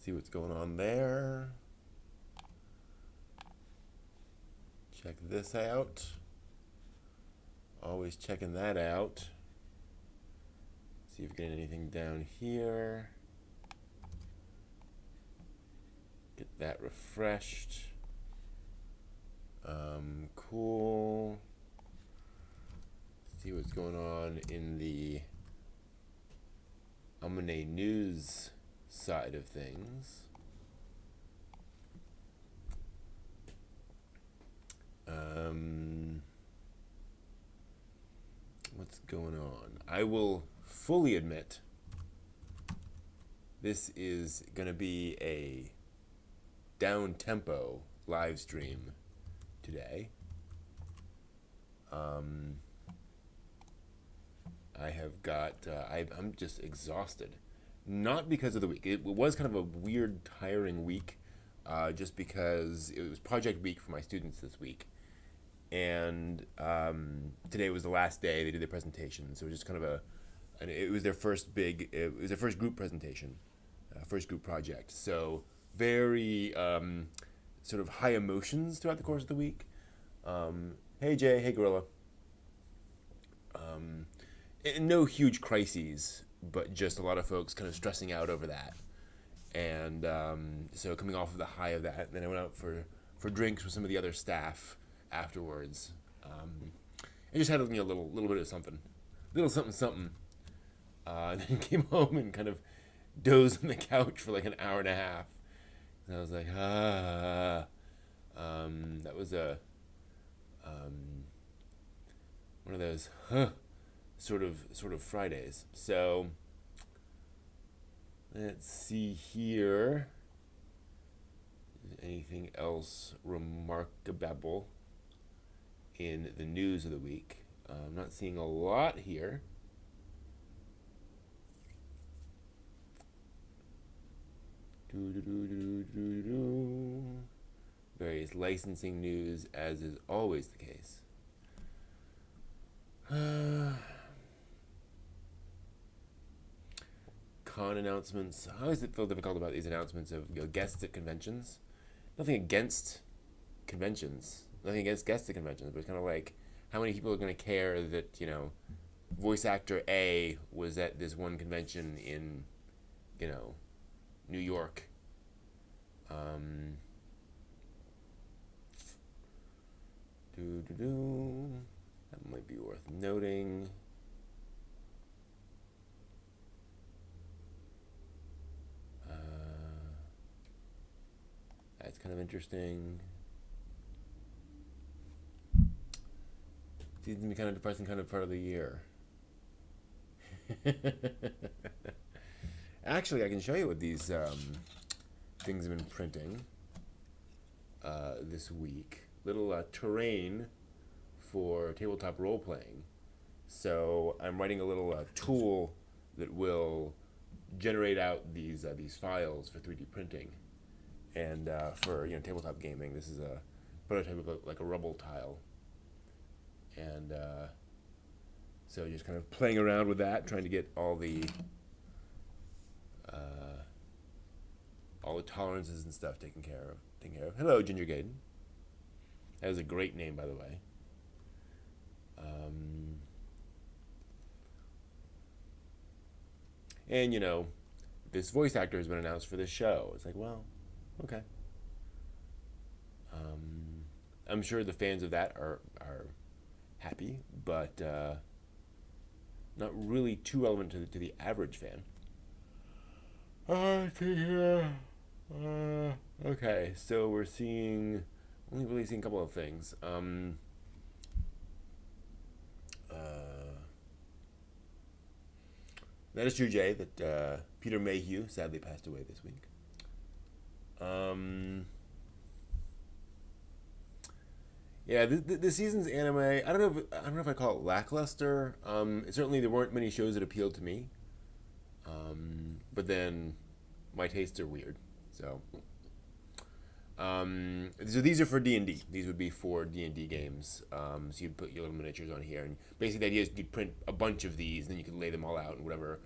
See what's going on there. Check this out. Always checking that out. See if we get anything down here. Get that refreshed. Cool. See what's going on in the Amane News side of things. What's going on? I will fully admit this is going to be a down tempo live stream today. I have got, I'm just exhausted. Not because of the week. It was kind of a weird, tiring week, just because it was project week for my students this week. And today was the last day they did their presentation. So it was just kind of it was their first group presentation, first group project. So very sort of high emotions throughout the course of the week. Hey Jay, hey Gorilla. No huge crises, but just a lot of folks kind of stressing out over that. And so coming off of the high of that, and then I went out for drinks with some of the other staff afterwards. I just had a little bit of something, something. And then came home and kind of dozed on the couch for like an hour and a half. And I was like, that was one of those sort of Fridays. So let's see here. Is anything else remarkable in the news of the week? I'm not seeing a lot here. Various licensing news, as is always the case. Con announcements. How does it feel difficult about these announcements of guests at conventions? Nothing against conventions. Nothing against guests at conventions, but it's kind of like, how many people are going to care that, voice actor A was at this one convention in, New York. That might be worth noting. That's kind of interesting. Seems to be kind of depressing kind of part of the year. Actually, I can show you what these things have been printing this week. Little terrain for tabletop role playing. So I'm writing a little tool that will generate out these files for 3D printing, and for tabletop gaming. This is a prototype of like a rubble tile, and so just kind of playing around with that, trying to get all the tolerances and stuff taken care of. Hello, Ginger Gaiden. That was a great name, by the way. And this voice actor has been announced for this show. It's like, well, okay. I'm sure the fans of that are happy, but not really too relevant to the average fan. Okay, so we're only really seeing a couple of things. That is true, Jay, that Peter Mayhew sadly passed away this week. Yeah, this season's anime, I don't know if I call it lackluster. Certainly there weren't many shows that appealed to me. But then my tastes are weird. So these are for D&D. These would be for D&D games. So you'd put your little miniatures on here, and basically the idea is you'd print a bunch of these, and then you could lay them all out in whatever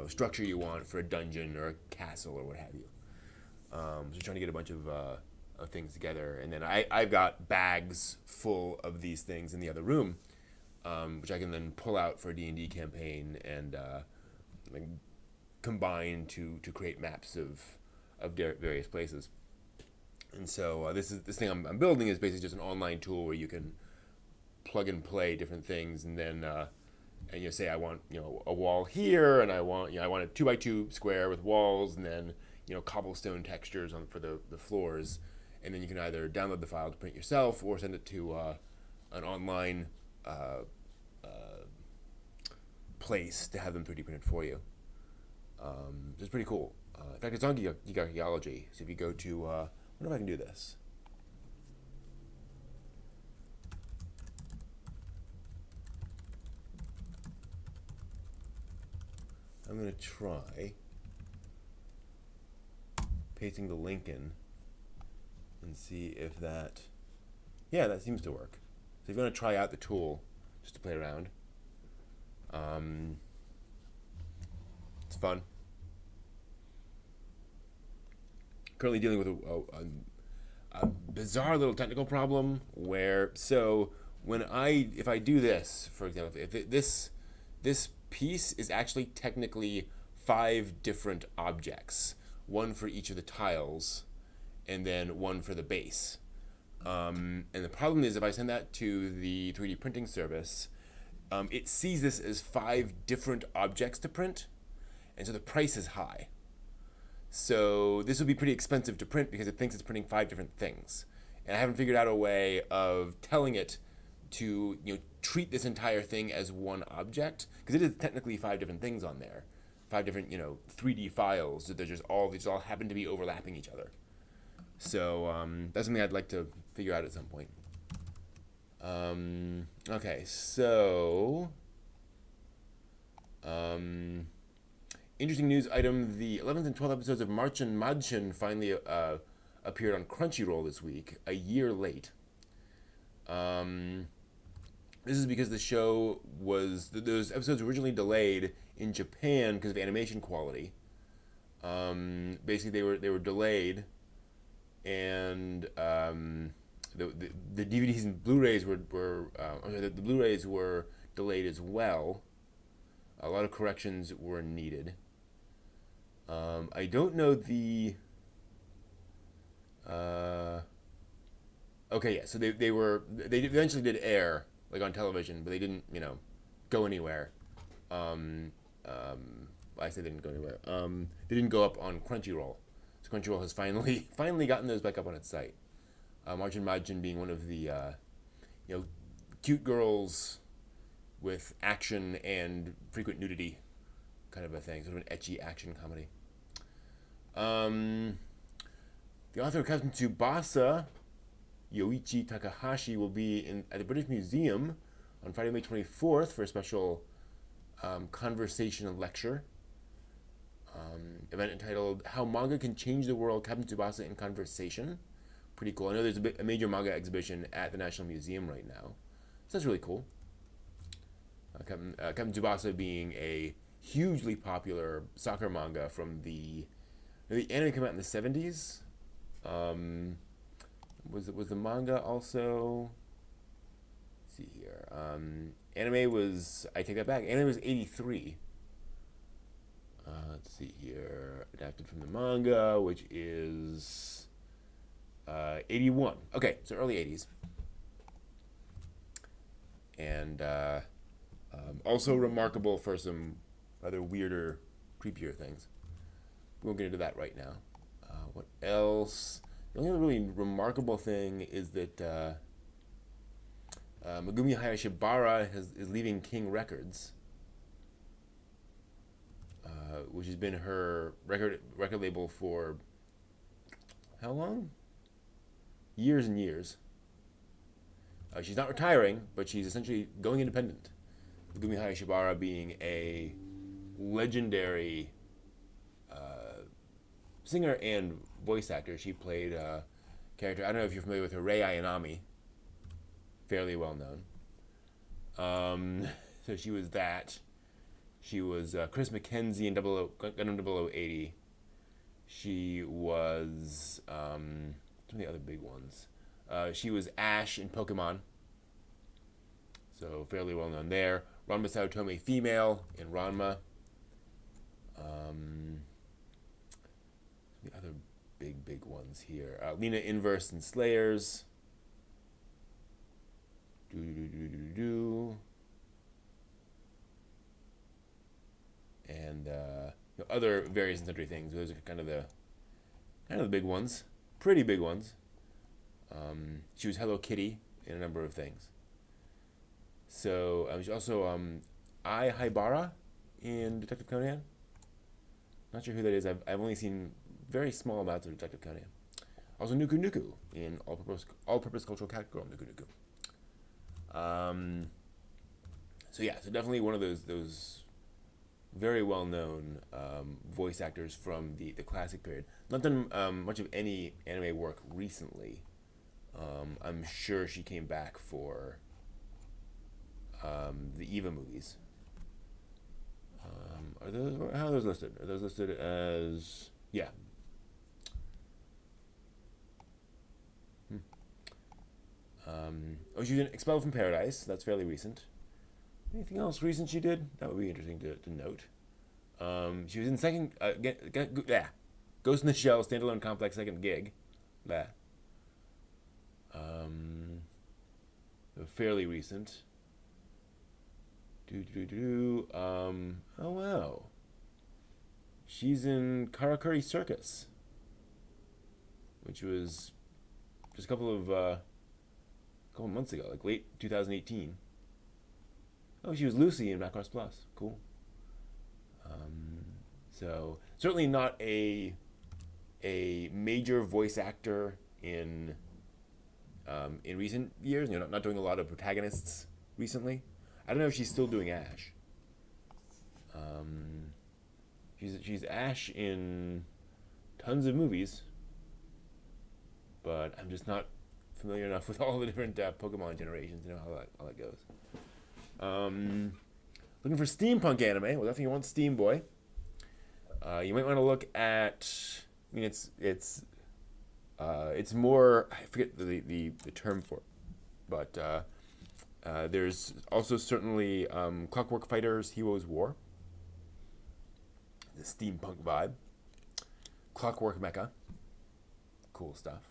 structure you want for a dungeon or a castle or what have you. So trying to get a bunch of things together, and then I've got bags full of these things in the other room, which I can then pull out for a D&D campaign and like combine to create maps of various places. And so this thing I'm building is basically just an online tool where you can plug and play different things, and then and you say I want a wall here, and I want I want a 2x2 square with walls, and then cobblestone textures on for the floors, and then you can either download the file to print yourself or send it to an online uh, place to have them 3D printed for you. It's pretty cool. In fact, it's on Geek Archaeology. So if you go to, I wonder if I can do this. I'm going to try pasting the link in and see if that, yeah, that seems to work. So if you want to try out the tool just to play around, it's fun. Currently dealing with a bizarre little technical problem where, so if I do this, for example, if this piece is actually technically 5 different objects, one for each of the tiles, and then one for the base. And the problem is if I send that to the 3D printing service, it sees this as 5 different objects to print, and so the price is high. So this would be pretty expensive to print because it thinks it's printing 5 different things. And I haven't figured out a way of telling it to treat this entire thing as one object, because it is technically 5 different things on there, 5 different 3D files that these all happen to be overlapping each other. So that's something I'd like to figure out at some point. Okay, so interesting news item: the 11th and 12th episodes of Marchen Madchen finally appeared on Crunchyroll this week, a year late. This is because the show those episodes were originally delayed in Japan because of animation quality. Basically, they were delayed, and the DVDs and Blu-rays the Blu-rays were delayed as well. A lot of corrections were needed. I don't know the. Okay, yeah. So they eventually did air like on television, but they didn't go anywhere. I say they didn't go anywhere. They didn't go up on Crunchyroll. So Crunchyroll has finally gotten those back up on its site. Marchen Madchen being one of the cute girls with action and frequent nudity kind of a thing, sort of an ecchi action comedy. The author of Captain Tsubasa, Yoichi Takahashi, will be at the British Museum on Friday, May 24th for a special conversation lecture. Event entitled "How Manga Can Change the World: Captain Tsubasa in Conversation." Pretty cool. I know there's a major manga exhibition at the National Museum right now, so that's really cool. Captain Tsubasa being a hugely popular soccer manga from the anime came out in the 70s. Was the manga also? Let's see here. Anime was, I take that back. Anime was 83. Let's see here. Adapted from the manga, which is 81. Okay, so early 80s. And also remarkable for some rather weirder, creepier things. We won't get into that right now. What else? The only other really remarkable thing is that Megumi Hayashibara is leaving King Records, which has been her record label for how long? Years and years. She's not retiring, but she's essentially going independent. Megumi Hayashibara being a legendary singer and voice actor. She played a character, I don't know if you're familiar with her, Rei Ayanami. Fairly well known. So she was that. She was Chris McKenzie in Gundam 0080. She was some of the other big ones. She was Ash in Pokemon, so fairly well known there. Ranma Saotome, female in Ranma. The other big ones here. Lena Inverse in Slayers. Do do do do do. And other various and sundry things. Those are kind of the big ones, pretty big ones. She was Hello Kitty in a number of things. So she's also Ai Haibara in Detective Conan. Not sure who that is. I've only seen very small amounts of Detective Conan. Also Nuku Nuku in all-purpose cultural cat girl Nuku Nuku. So definitely one of those very well known voice actors from the classic period. Not done much of any anime work recently. I'm sure she came back for the Eva movies. How are those listed? Are those listed as yeah? She was in Expelled from Paradise. That's fairly recent. Anything else recent she did? That would be interesting to note. She was in Ghost in the Shell standalone complex second gig. That. Fairly recent. Oh wow. She's in Karakuri Circus, which was just a couple months ago, like late 2018. Oh, she was Lucy in Macross Plus. Cool. So certainly not a major voice actor in recent years. Not doing a lot of protagonists recently. I don't know if she's still doing Ash. She's Ash in tons of movies, but I'm just not familiar enough with all the different Pokemon generations to know how that goes. Looking for steampunk anime. Well, definitely want Steam Boy. You might want to look at. I mean, it's more. I forget the term for it, but there's also certainly Clockwork Fighters: Heroes War. The steampunk vibe. Clockwork Mecha. Cool stuff.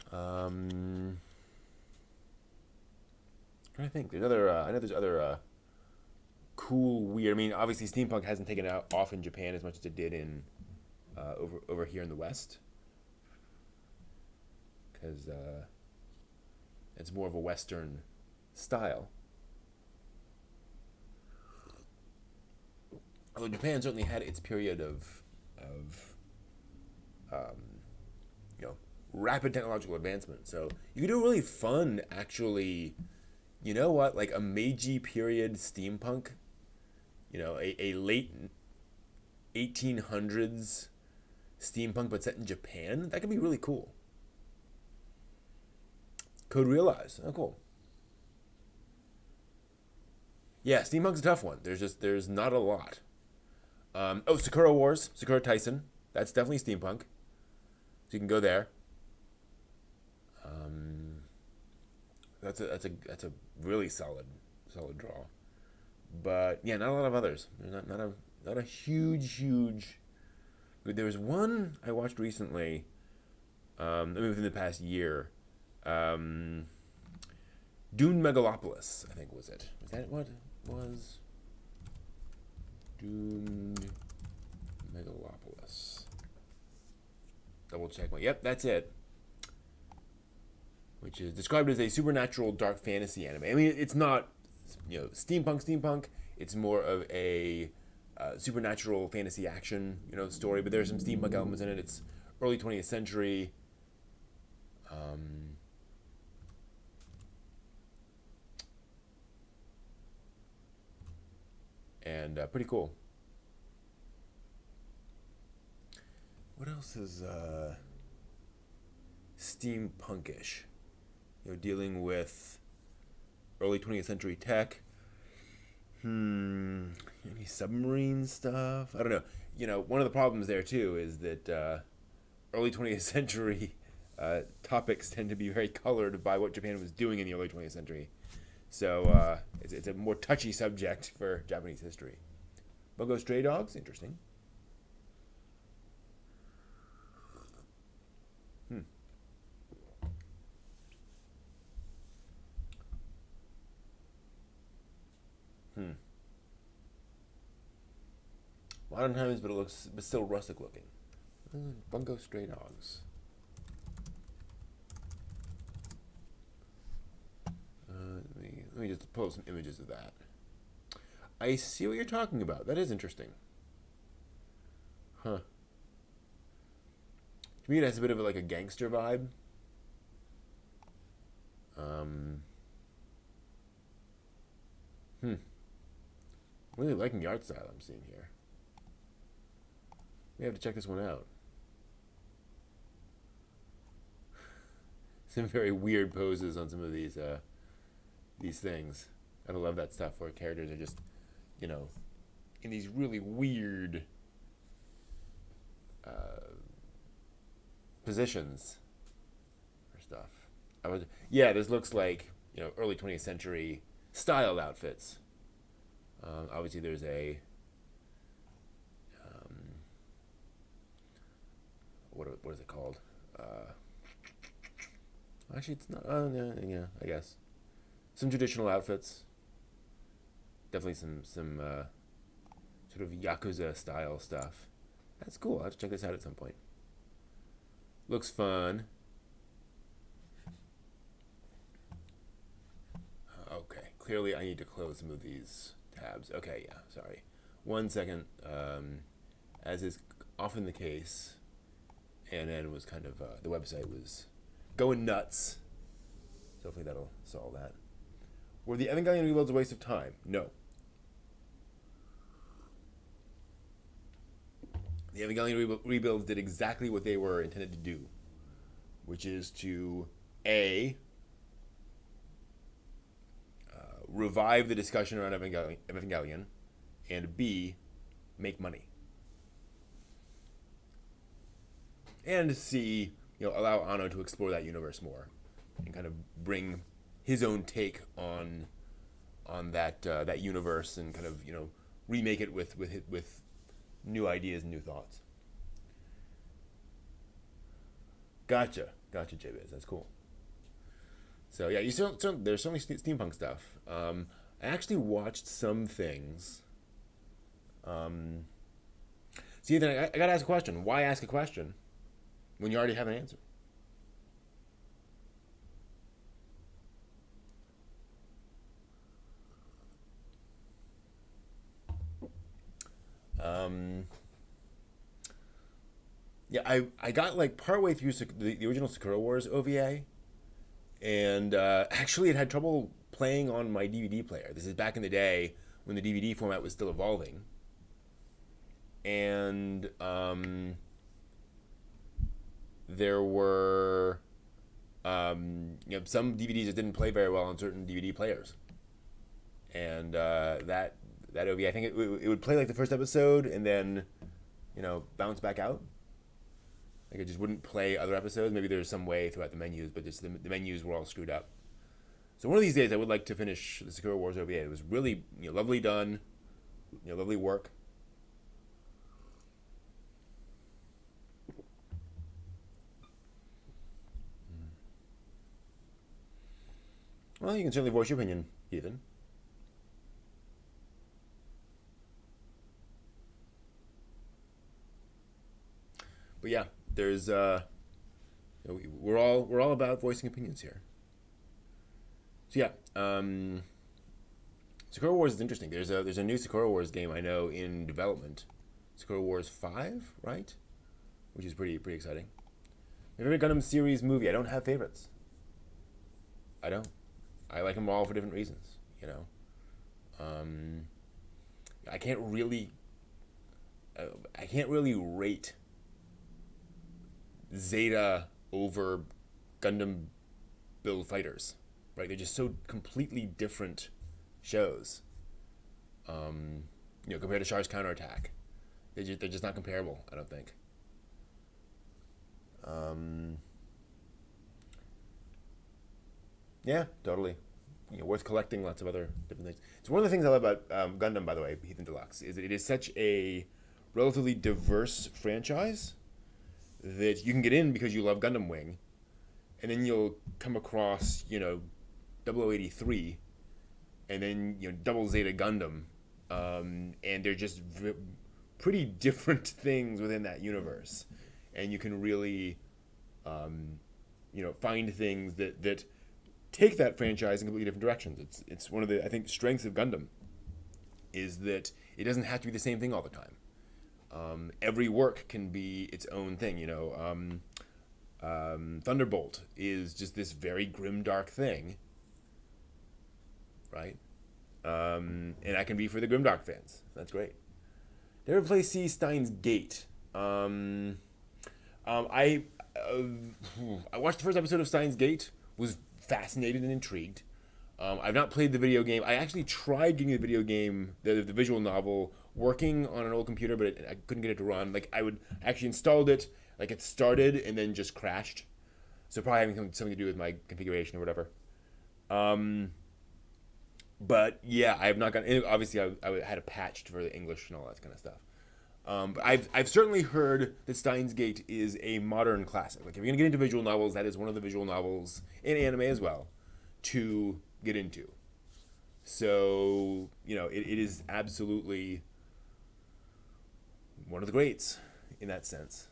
Trying to think. I know there's other cool, weird. I mean, obviously, steampunk hasn't taken off in Japan as much as it did in over here in the West, because it's more of a Western style. Although Japan certainly had its period of rapid technological advancement. So you could do really fun, actually. You know what? Like a Meiji period steampunk. A late 1800s steampunk, but set in Japan. That could be really cool. Code Realize. Oh, cool. Yeah, steampunk's a tough one. There's not a lot. Sakura Wars, Sakura Tyson. That's definitely steampunk. So you can go there. That's a really solid draw. But yeah, not a lot of others. There's not a huge. But there was one I watched recently. Within the past year. Dune Megalopolis, I think was it. Was that what it was? Dune Megalopolis. Double check my. Yep, that's it. Which is described as a supernatural dark fantasy anime. I mean, it's not, steampunk. It's more of a supernatural fantasy action, story. But there's some steampunk elements in it. It's early 20th century. And pretty cool. What else is steampunkish? Dealing with early 20th century tech. Let me submarine stuff. I don't know. One of the problems there too is that early 20th century topics tend to be very colored by what Japan was doing in the early 20th century. So it's a more touchy subject for Japanese history. Bungo Stray Dogs, interesting. Hmm. Hmm. Modern times, but still rustic looking. Bungo Stray Dogs. Let me just pull up some images of that. I see what you're talking about. That is interesting. Huh. To me, it has a bit of like a gangster vibe. Um. Hmm. Really liking the art style I'm seeing here. We have to check this one out. Some very weird poses on some of these things. I love that stuff where characters are just, you know, in these really weird positions for stuff. Yeah, this looks like early 20th century styled outfits. Obviously, there's a what is it called? Actually, it's not. Yeah, I guess some traditional outfits. Definitely some sort of yakuza style stuff. That's cool. I'll have to check this out at some point. Looks fun. Okay, clearly I need to close some of these tabs. Okay, yeah, sorry. 1 second. As is often the case, ANN was kind of the website was going nuts. So hopefully that'll solve that. Were the Evangelion rebuilds a waste of time? No. The Evangelion rebuilds did exactly what they were intended to do, which is to A, revive the discussion around Evangelion, and B, make money. And C, allow Anno to explore that universe more and kind of bring his own take on that universe and kind of remake it with new ideas and new thoughts. Gotcha, JBiz. That's cool. So yeah, there's certainly steampunk stuff. I actually watched some things. See, then I gotta ask a question. Why ask a question when you already have an answer? Um, yeah, I got like partway through the original Sakura Wars OVA, and actually it had trouble playing on my DVD player. This is back in the day when the DVD format was still evolving, and there were some DVDs that didn't play very well on certain DVD players, and that OVA, I think it would play like the first episode and then bounce back out. Like it just wouldn't play other episodes. Maybe there's some way throughout the menus, but just the menus were all screwed up. So one of these days, I would like to finish the Sakura Wars OVA. It was really lovely done, lovely work. Well, you can certainly voice your opinion, Ethan. But yeah, there's we're all about voicing opinions here. So yeah, Sakura Wars is interesting. There's a new Sakura Wars game I know in development, Sakura Wars 5, right? Which is pretty exciting. My favorite Gundam series movie. I don't have favorites. I don't. I like them all for different reasons. Um, I can't really. I can't really rate Zeta over Gundam Build Fighters, right? They're just so completely different shows. compared to Char's counterattack. They're just not comparable, I don't think. Um, yeah, totally. Worth collecting. Lots of other different things. It's one of the things I love about Gundam, by the way, Heathen Deluxe, is that it is such a relatively diverse franchise that you can get in because you love Gundam Wing, and then you'll come across 0083, and then Double Zeta Gundam, and they're just pretty different things within that universe, and you can really find things that take that franchise in completely different directions. It's one of the, I think, strengths of Gundam is that it doesn't have to be the same thing all the time. Every work can be its own thing. Thunderbolt is just this very grim, dark thing, right? And that can be for the grimdark fans. That's great. Did you ever play C. Steins Gate? I watched the first episode of Steins Gate. Was fascinated and intrigued. I've not played the video game. I actually tried getting the video game, the visual novel, working on an old computer, but I couldn't get it to run. Like, I actually installed it, like it started and then just crashed. So probably having something to do with my configuration or whatever. But yeah, I have not gotten. Obviously, I had it patched for the English and all that kind of stuff. But I've certainly heard that Steins Gate is a modern classic. Like, if you're gonna get into visual novels, that is one of the visual novels in anime as well to get into. So it is absolutely one of the greats in that sense.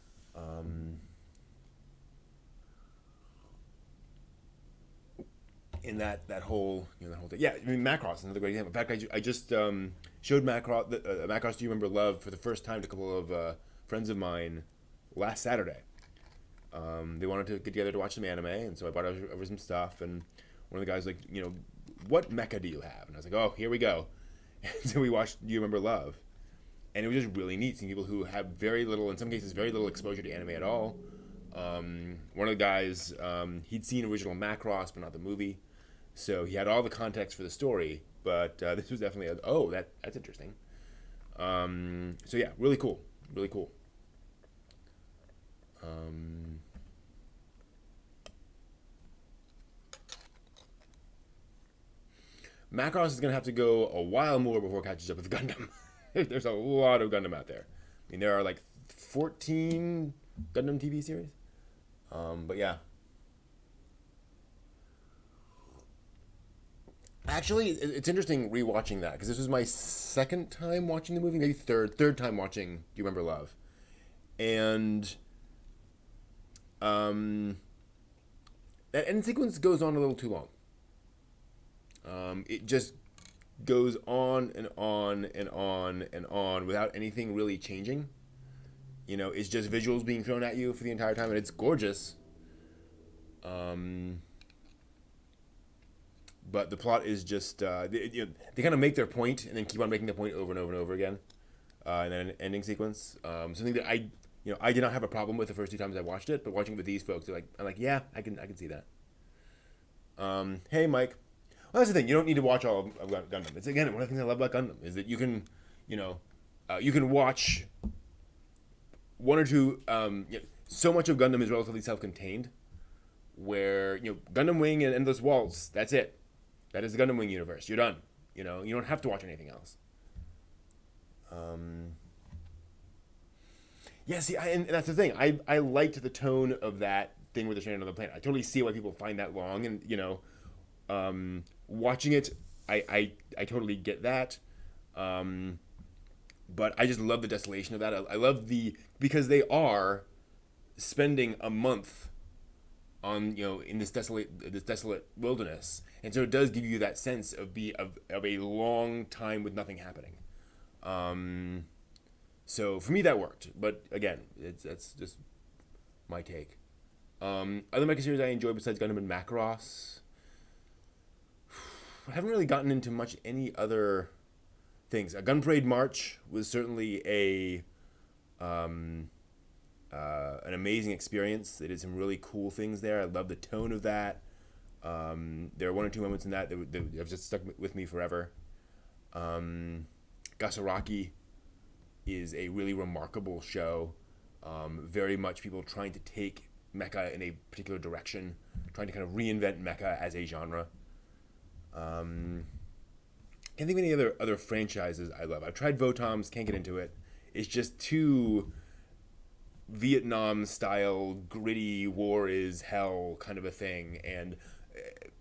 In that whole thing. Yeah, I mean, Macross is another great example. In fact, I just showed Macross Do You Remember Love for the first time to a couple of friends of mine last Saturday. They wanted to get together to watch some anime, and so I brought over some stuff. And one of the guys was like, what mecha do you have? And I was like, oh, here we go. And so we watched Do You Remember Love, and it was just really neat seeing people who have very little, in some cases, very little exposure to anime at all. One of the guys, he'd seen original Macross, but not the movie. So he had all the context for the story, but this was definitely that's interesting. So yeah, really cool, really cool. Macross is gonna have to go a while more before it catches up with Gundam. There's a lot of Gundam out there. I mean, there are like 14 Gundam TV series. But yeah. Actually, it's interesting rewatching that because this was my second time watching the movie, maybe third time watching Do You Remember Love, and that end sequence goes on a little too long. It just goes on and on and on and on without anything really changing. It's just visuals being thrown at you for the entire time, and it's gorgeous. But the plot is just they kind of make their point and then keep on making the point over and over and over again, and then an ending sequence. Something that I did not have a problem with the first two times I watched it, but watching it with these folks, I'm like, yeah, I can see that. Hey, Mike. Well, that's the thing. You don't need to watch all of Gundam. It's again one of the things I love about Gundam is that you can watch one or two. So much of Gundam is relatively self-contained, where Gundam Wing and Endless Waltz. That's it. That is the Gundam Wing universe. You're done. You don't have to watch anything else. Yeah, see, and that's the thing. I liked the tone of that thing where they're stranded on the planet. I totally see why people find that long, and watching it, I totally get that. But I just love the desolation of that. I love because they are spending a month on in this desolate wilderness, and so it does give you that sense of a long time with nothing happening. So for me that worked, but again, that's just my take. Other mecha series I enjoy besides Gundam and Macross, I haven't really gotten into much any other things. Gun Parade March was certainly an amazing experience. They did some really cool things there. I love the tone of that. There are one or two moments in that have just stuck with me forever. Gasaraki is a really remarkable show. Very much people trying to take mecha in a particular direction, trying to kind of reinvent mecha as a genre. Can't think of any other franchises I love. I've tried Votoms, can't get into it. It's just too Vietnam style, gritty, war is hell kind of a thing. And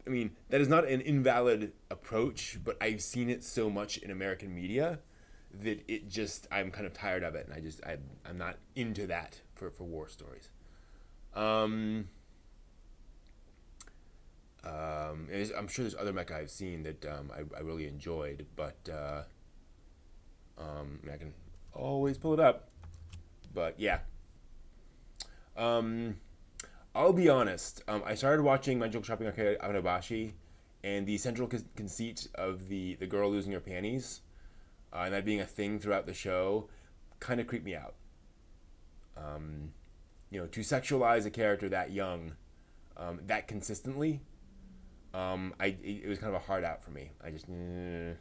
I mean, that is not an invalid approach, but I've seen it so much in American media that it just, I'm kind of tired of it. And I'm not into that for war stories. I'm sure there's other mecha I've seen that I really enjoyed, but I can always pull it up. But yeah. I'll be honest. I started watching Magical Shopping Arcade Anabashi, and the central conceit of the girl losing her panties, and that being a thing throughout the show, kind of creeped me out. To sexualize a character that young, that consistently, it was kind of a hard out for me. I just, and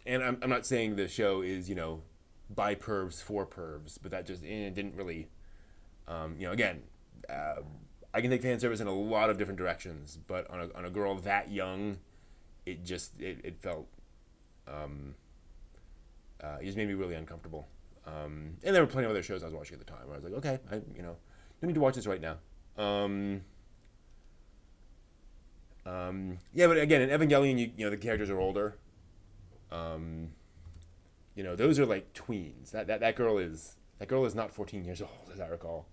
I'm not saying the show is by pervs for pervs, but that just didn't really, again, I can take fan service in a lot of different directions, but on a girl that young, it just it felt, it just made me really uncomfortable. And there were plenty of other shows I was watching at the time where I was like, okay, I don't need to watch this right now. Yeah, but again, in Evangelion, the characters are older. Those are like tweens. That girl is not 14 years old, as I recall.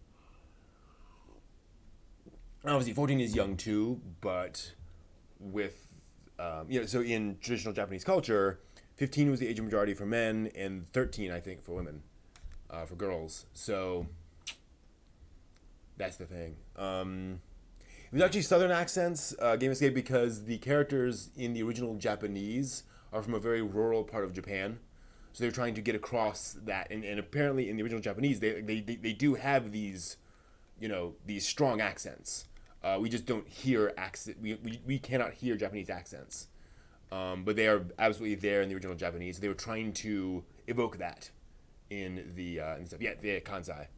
Obviously, 14 is young too, but with so in traditional Japanese culture, 15 was the age of majority for men, and 13, I think, for women, for girls. So that's the thing. It was actually Southern accents, Game Escape, because the characters in the original Japanese are from a very rural part of Japan. So they're trying to get across that. And apparently in the original Japanese, they do have these, these strong accents. We just don't hear accent. We cannot hear Japanese accents. But they are absolutely there in the original Japanese. So they were trying to evoke that in the stuff. Yeah, the Kansai.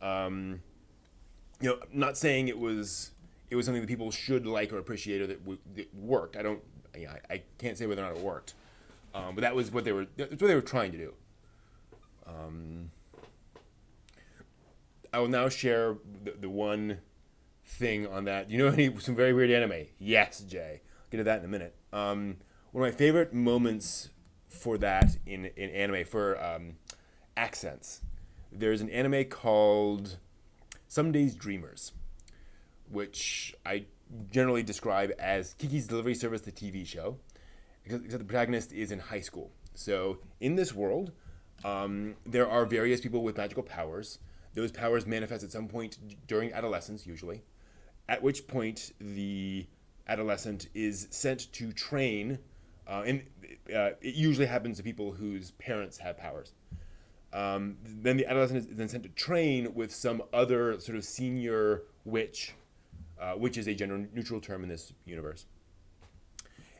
I'm not saying it was something that people should like or appreciate or that worked. I can't say whether or not it worked. But that's what they were trying to do. I will now share the one thing on that. Some very weird anime? Yes, Jay. I'll get to that in a minute. One of my favorite moments for that in anime, for accents, there's an anime called Some Days Dreamers, which I generally describe as Kiki's Delivery Service, the TV show, except the protagonist is in high school. So in this world, there are various people with magical powers. Those powers manifest at some point during adolescence, usually, at which point the adolescent is sent to train, and it usually happens to people whose parents have powers. Then the adolescent is then sent to train with some other sort of senior witch, which is a gender-neutral term in this universe.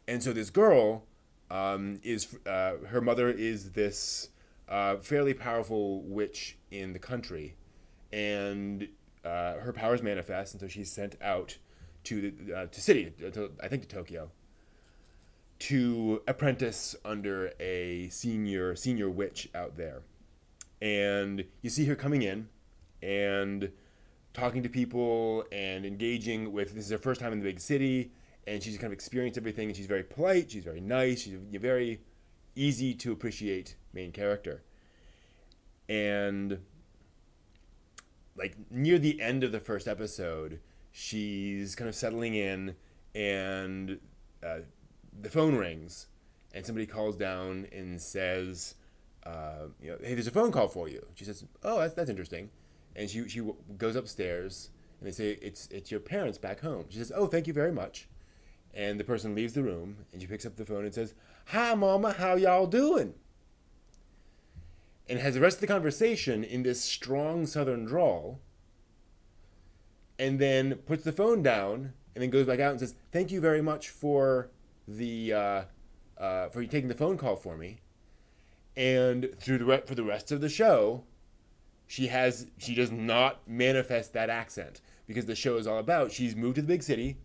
And so this girl her mother is this fairly powerful witch in the country, and her powers manifest, and so she's sent out to I think to Tokyo, to apprentice under a senior witch out there. And you see her coming in and talking to people and engaging with, this is her first time in the big city, and she's kind of experienced everything, and she's very polite, she's very nice, she's a very easy to appreciate main character. And like near the end of the first episode, she's kind of settling in, and the phone rings, and somebody calls down and says, hey, there's a phone call for you. She says, oh, that's interesting. And she goes upstairs, and they say, it's your parents back home. She says, oh, thank you very much. And the person leaves the room, and she picks up the phone and says, hi, Mama, how y'all doing? And has the rest of the conversation in this strong Southern drawl, and then puts the phone down, and then goes back out and says, thank you very much for the for you taking the phone call for me. And for the rest of the show, she does not manifest that accent because the show is all about she's moved to the big city,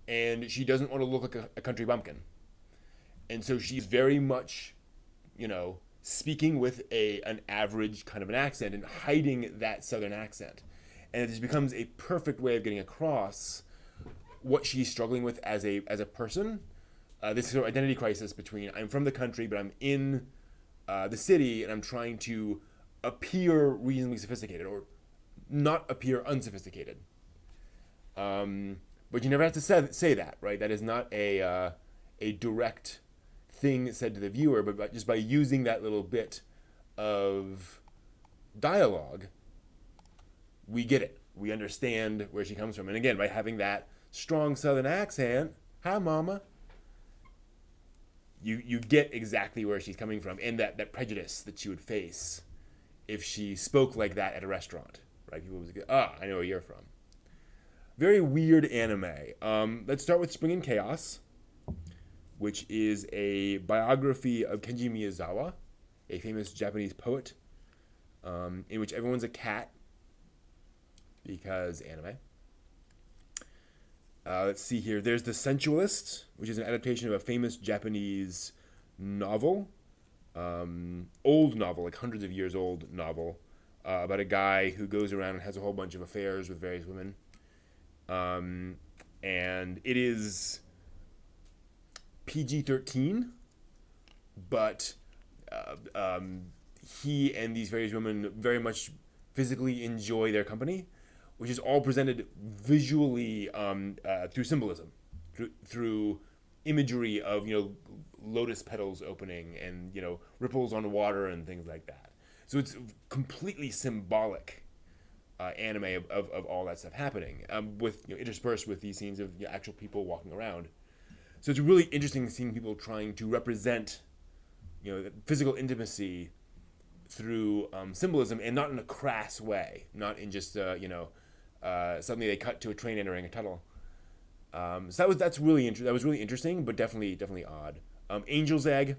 and she doesn't want to look like a country bumpkin, and so she's very much, speaking with an average kind of an accent and hiding that southern accent, and it just becomes a perfect way of getting across what she's struggling with as a person. This sort of identity crisis between I'm from the country but I'm in the city, and I'm trying to appear reasonably sophisticated or not appear unsophisticated. But you never have to say that, right? That is not a direct thing said to the viewer, but just by using that little bit of dialogue, we get it. We understand where she comes from. And again, by having that strong southern accent, hi mama, you get exactly where she's coming from, and that prejudice that she would face if she spoke like that at a restaurant, right? People would go, I know where you're from. Very weird anime. Let's start with Spring and Chaos, which is a biography of Kenji Miyazawa, a famous Japanese poet, in which everyone's a cat because anime. Let's see here. There's The Sensualist, which is an adaptation of a famous Japanese novel, old novel, like hundreds of years old novel, about a guy who goes around and has a whole bunch of affairs with various women. And it is PG-13, but he and these various women very much physically enjoy their company, which is all presented visually through symbolism, through imagery of lotus petals opening and ripples on water and things like that. So it's completely symbolic anime of all that stuff happening, with interspersed with these scenes of actual people walking around. So it's really interesting seeing people trying to represent physical intimacy through symbolism, and not in a crass way, not in just suddenly they cut to a train entering a tunnel. So that was really interesting, but definitely odd. Angel's Egg.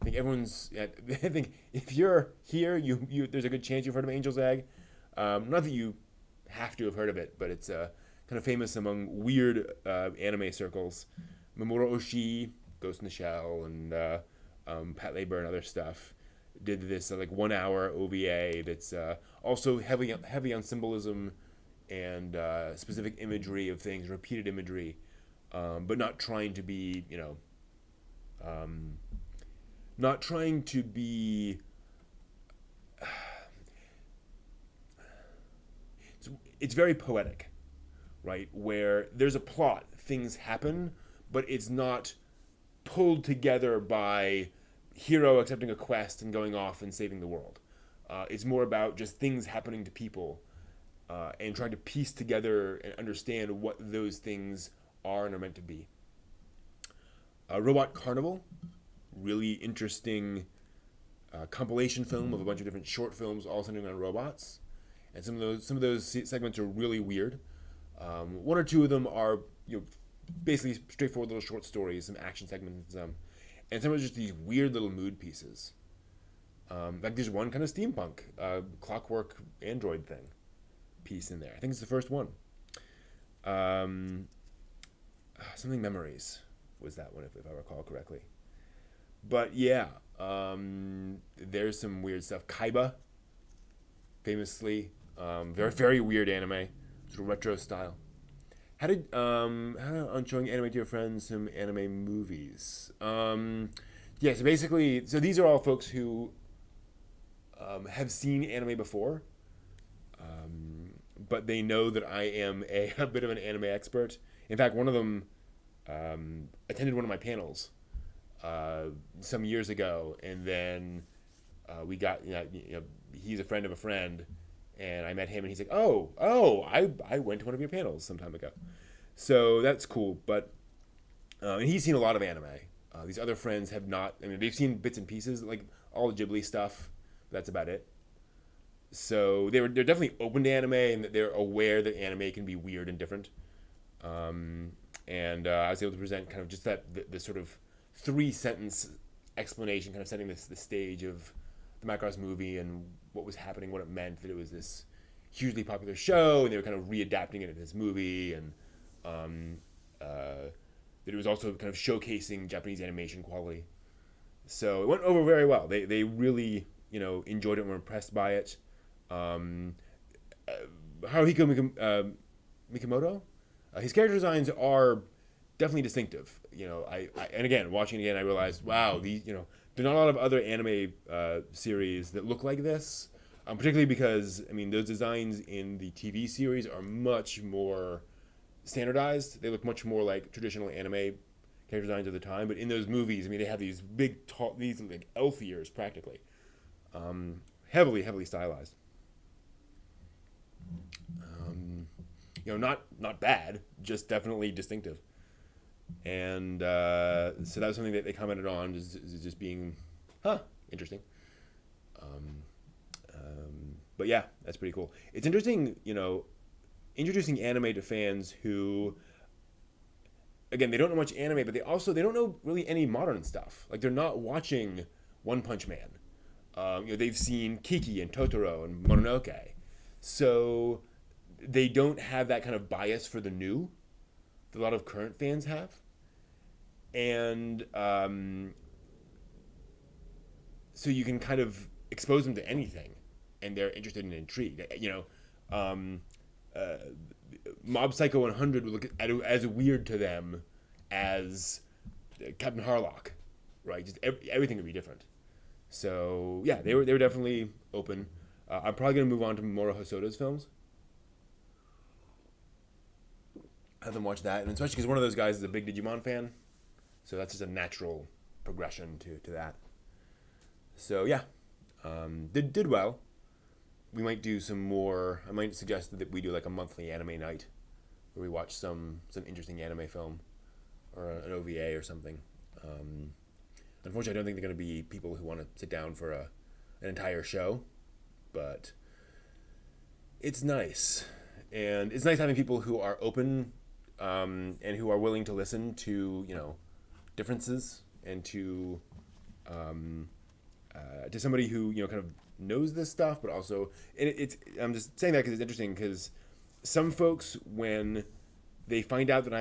I think everyone's. I think if you're here, you there's a good chance you've heard of Angel's Egg. Not that you have to have heard of it, but it's kind of famous among weird anime circles. Mamoru Oshii, Ghost in the Shell, and Pat Labor and other stuff did this 1 hour OVA that's also heavy on symbolism and specific imagery of things, repeated imagery, but not trying to be not trying to be. It's very poetic, right? Where there's a plot, things happen, but it's not pulled together by hero accepting a quest and going off and saving the world. It's more about just things happening to people and trying to piece together and understand what those things are and are meant to be. Robot Carnival, really interesting compilation film of a bunch of different short films all centering on robots. And some of those segments are really weird. One or two of them are basically straightforward little short stories, some action segments, and some are just these weird little mood pieces. Like there's one kind of steampunk, clockwork android thing piece in there. I think it's the first one. Something Memories was that one, if I recall correctly. But yeah, there's some weird stuff. Kaiba, famously, very very weird anime, sort of retro style. How on showing anime to your friends some anime movies? Yeah, so basically, so these are all folks who have seen anime before, but they know that I am a bit of an anime expert. In fact, one of them attended one of my panels some years ago, and then we got he's a friend of a friend, and I met him, and he's like, I went to one of your panels some time ago, so that's cool. But and he's seen a lot of anime. These other friends have not. I mean, they've seen bits and pieces, like all the Ghibli stuff. But that's about it. So they're definitely open to anime, and they're aware that anime can be weird and different. And I was able to present kind of just the sort of 3 sentence explanation, kind of setting the stage of the Macross movie and what was happening, what it meant, that it was this hugely popular show, and they were kind of readapting it in this movie, and that it was also kind of showcasing Japanese animation quality. So it went over very well. They really, enjoyed it and were impressed by it. Mikimoto, his character designs are definitely distinctive. And again, watching it again, I realized, wow, there's not a lot of other anime series that look like this. Particularly because, those designs in the TV series are much more standardized. They look much more like traditional anime character designs of the time. But in those movies, they have these big, tall, these like elf ears practically, heavily, heavily stylized. Not bad, just definitely distinctive. And so that was something that they commented on, just being, interesting. But yeah, that's pretty cool. It's interesting, introducing anime to fans who, again, they don't know much anime, but they don't know really any modern stuff. Like, they're not watching One Punch Man. They've seen Kiki and Totoro and Mononoke, so they don't have that kind of bias for the new that a lot of current fans have, and so you can kind of expose them to anything, and they're interested and intrigued. Mob Psycho 100 would look as weird to them as Captain Harlock, right? Just everything would be different. So yeah, they were definitely open. I'm probably gonna move on to Moro Hosoda's films. Have them watch that, and especially because one of those guys is a big Digimon fan, so that's just a natural progression to that. So yeah, did well. We might do some more. I might suggest that we do like a monthly anime night, where we watch some interesting anime film, or an OVA or something. Unfortunately, I don't think they're going to be people who want to sit down for an entire show, but it's nice, and it's nice having people who are open, and who are willing to listen to differences, and to somebody who kind of knows this stuff, but also I'm just saying that because it's interesting, because some folks, when they find out that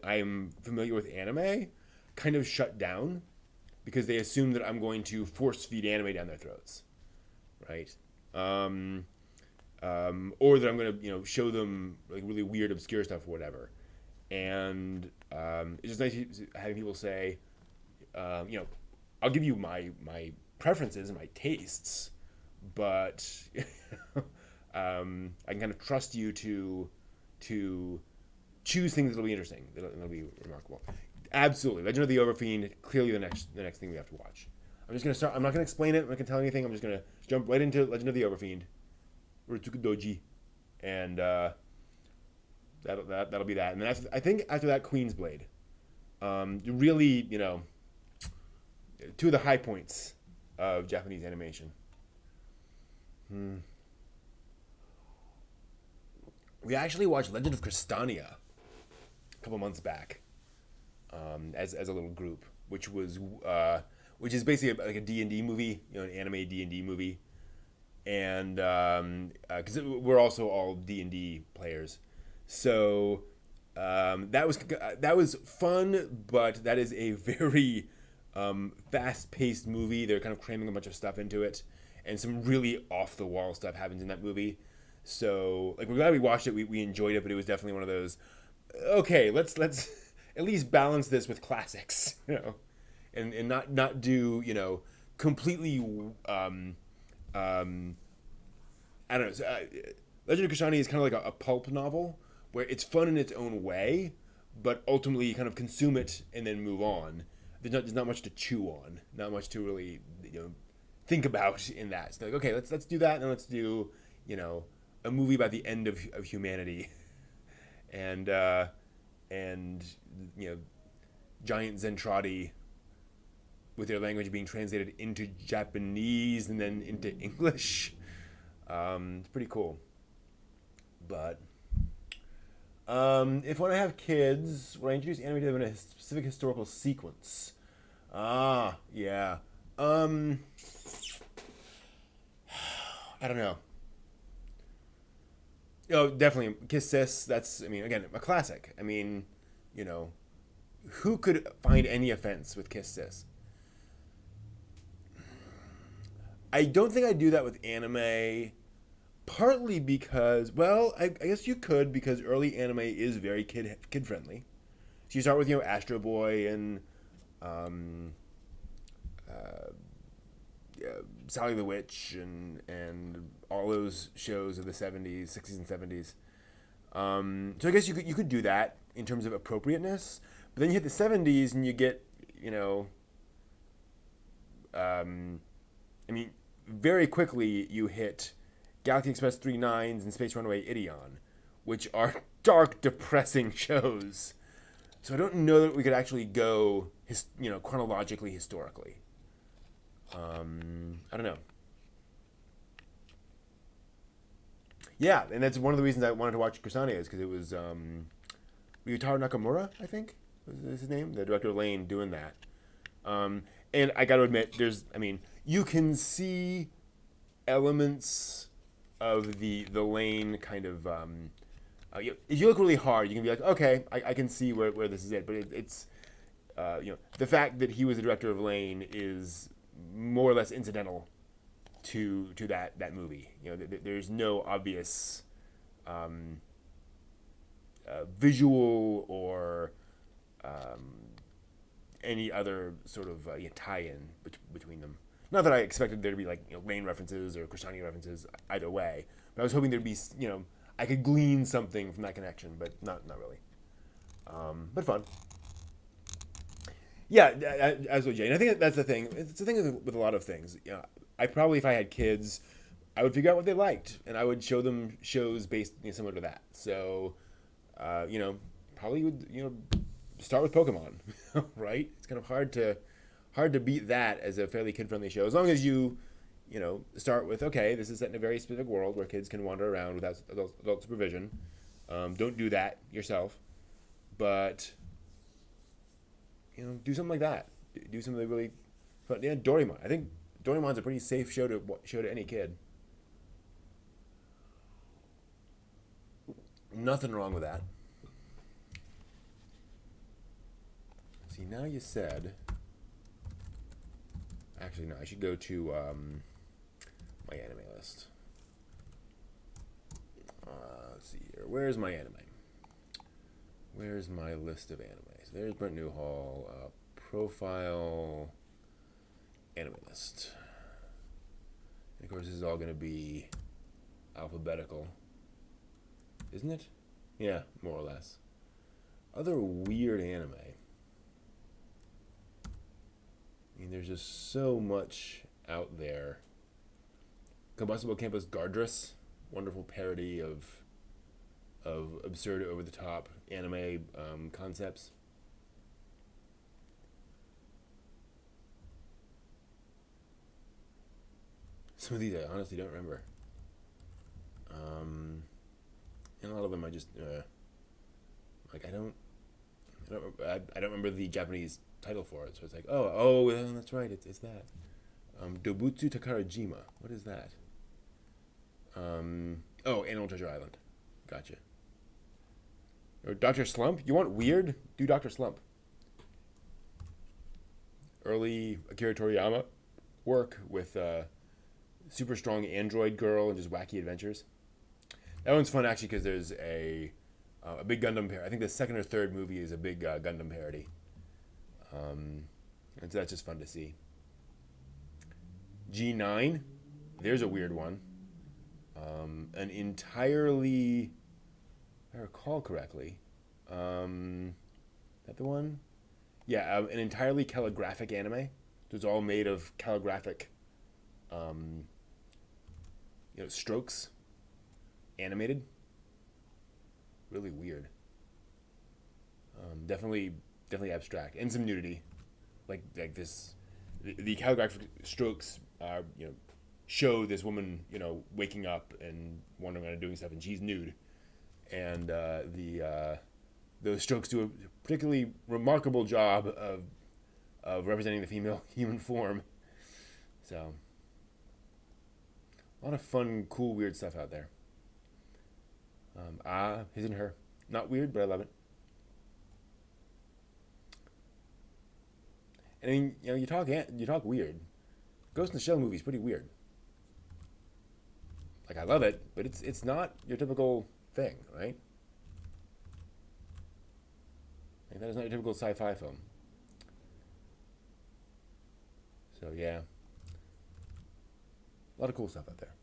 I'm familiar with anime, kind of shut down because they assume that I'm going to force feed anime down their throats, right? Or that I'm going to show them like really weird, obscure stuff or whatever. And it's just nice having people say, I'll give you my preferences and my tastes, but I can kind of trust you to choose things that'll be interesting, that'll be remarkable. Absolutely, Legend of the Overfiend, clearly the next thing we have to watch. I'm just gonna start. I'm not gonna explain it. I'm not gonna tell anything. I'm just gonna jump right into Legend of the Overfiend, Rotsuku Doji, and that'll be that. And then I think after that, Queen's Blade. Really, two of the high points of Japanese animation. We actually watched Legend of Crystania a couple months back, as a little group, which is basically like a D&D movie, an anime D&D movie, and because we're also all D&D players, so that was fun, but that is a very fast-paced movie. They're kind of cramming a bunch of stuff into it, and some really off-the-wall stuff happens in that movie. So, like, we're glad we watched it. We enjoyed it, but it was definitely one of those. Okay, let's at least balance this with classics, and not do completely. I don't know. So, Legend of Kasshani is kind of like a pulp novel where it's fun in its own way, but ultimately you kind of consume it and then move on. There's not much to chew on, not much to really think about in that. So like, okay, let's do that, and let's do a movie about the end of humanity, and giant Zentradi with their language being translated into Japanese and then into English. It's pretty cool. But If when I have kids, when I introduce anime to them in a specific historical sequence. Ah, yeah. Um, I don't know. Oh, definitely Kiss Sis. That's, I mean, again, a classic. I mean, you know, who could find any offense with Kiss Sis? I don't think I do that with anime. Partly because, well, I guess you could because early anime is very kid friendly. So you start with Astro Boy and um, Sally the Witch and all those shows of the '70s, '60s, and '70s. So I guess you could do that in terms of appropriateness, but then you hit the '70s and you get you know um, I mean very quickly you hit Galaxy Express 39s and Space Runaway Idion, which are dark, depressing shows. So I don't know that we could actually go chronologically historically. I don't know. Yeah, and that's one of the reasons I wanted to watch Kusania is because it was Ryutaro Nakamura, I think was his name, the director of Lane, doing that. Um, and I got to admit, you can see elements of the Lane kind of. If you look really hard, you can be like, okay, I can see where this is it. But it's the fact that he was the director of Lane is more or less incidental to that movie. There's no obvious um, visual or any other sort of tie-in between them. Not that I expected there to be like Lane references or Krishani references either way, but I was hoping there'd be I could glean something from that connection, but not really. But fun. Yeah, as with Jay, and I think that's the thing. It's the thing with a lot of things. I probably, if I had kids, I would figure out what they liked, and I would show them shows based similar to that. So, probably would start with Pokemon, right? It's kind of hard to beat that as a fairly kid friendly show, as long as you start with, okay, this is set in a very specific world where kids can wander around without adult supervision. Don't do that yourself, but do something like that. Do something really fun. Yeah, Doraemon. I think Doraemon's a pretty safe show to any kid. Nothing wrong with that. See, now you said. Actually, no. I should go to my anime list. Let's see here. Where's my anime? Where's my list of animes? There's Brent Newhall. Profile. Anime list. And of course, this is all going to be alphabetical. Isn't it? Yeah, more or less. Other weird anime. There's just so much out there. Combustible Campus Gardress, wonderful parody of absurd, over the top anime concepts. Some of these I honestly don't remember. And a lot of them I just like I don't remember the Japanese title for it, so it's like that's right, it's that. Dobutsu Takarajima. What is that? Animal Treasure Island. Gotcha. Or Dr. Slump? You want weird? Do Dr. Slump. Early Akira Toriyama work with super strong android girl and just wacky adventures. That one's fun actually because there's a big Gundam parody. I think the second or third movie is a big Gundam parody. And so that's just fun to see. G9, there's a weird one. An entirely, if I recall correctly, that the one? Yeah, an entirely calligraphic anime. It was all made of calligraphic, strokes, animated. Really weird. Definitely abstract, and some nudity, like this. The calligraphic strokes are show this woman waking up and wandering around doing stuff, and she's nude, and the those strokes do a particularly remarkable job of representing the female human form. So, a lot of fun, cool, weird stuff out there. His and her. Not weird, but I love it. And I mean, you talk weird. Ghost in the Shell movie is pretty weird. Like I love it, but it's not your typical thing, right? Like, that is not your typical sci-fi film. So yeah, a lot of cool stuff out there.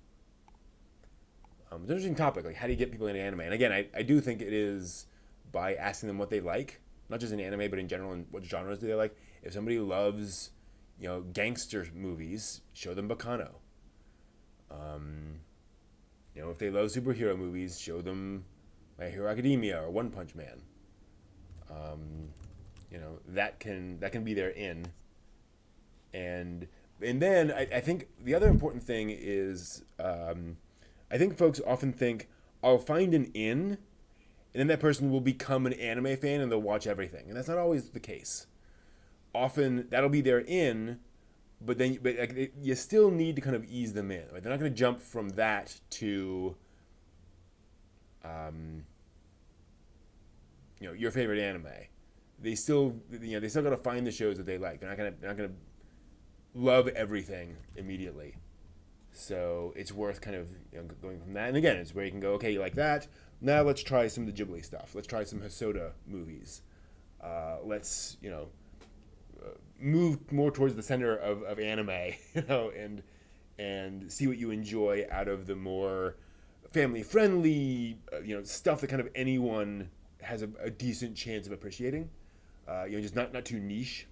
It's an interesting topic. Like, how do you get people into anime? And again, I do think it is by asking them what they like, not just in anime, but in general, and what genres do they like. If somebody loves, gangster movies, show them Bacano. If they love superhero movies, show them My Hero Academia or One Punch Man. That can be their in. And then I think the other important thing is I think folks often think I'll find an in, and then that person will become an anime fan and they'll watch everything, and that's not always the case. Often that'll be their in, but you still need to kind of ease them in. Right? They're not going to jump from that to your favorite anime. They still got to find the shows that they like. They're not gonna love everything immediately. So it's worth kind of going from that. And again, it's where you can go, okay, you like that. Now let's try some of the Ghibli stuff. Let's try some Hosoda movies. Let's move more towards the center of anime, and see what you enjoy out of the more family friendly, stuff that kind of anyone has a decent chance of appreciating. Just not too niche.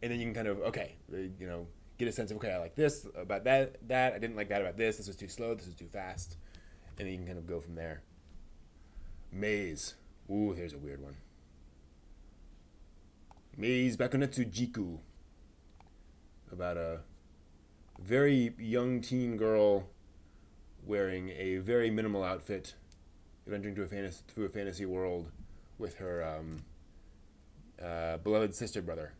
And then you can kind of get a sense of, okay, I like this about that. I didn't like that about this. This was too slow. This was too fast. And then you can kind of go from there. Maze. Ooh, here's a weird one. Maze Bakunetsu Jiku. About a very young teen girl wearing a very minimal outfit, adventuring through a fantasy world with her beloved sister brother.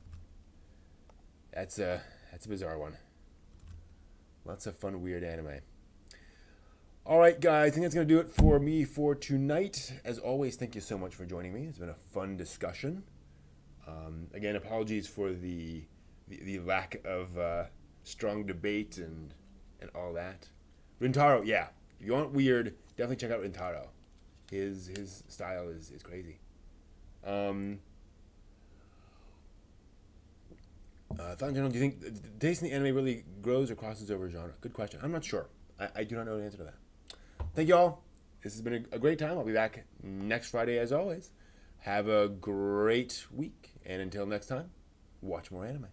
That's a bizarre one. Lots of fun, weird anime. All right, guys, I think that's going to do it for me for tonight. As always, thank you so much for joining me. It's been a fun discussion. Again, apologies for the lack of strong debate and all that. Rintaro, yeah. If you want weird, definitely check out Rintaro. His style is crazy. Thought in general, do you think the taste in the anime really grows or crosses over genre? Good question. I'm not sure. I do not know the answer to that. Thank you all. This has been a great time. I'll be back next Friday as always. Have a great week. And until next time, watch more anime.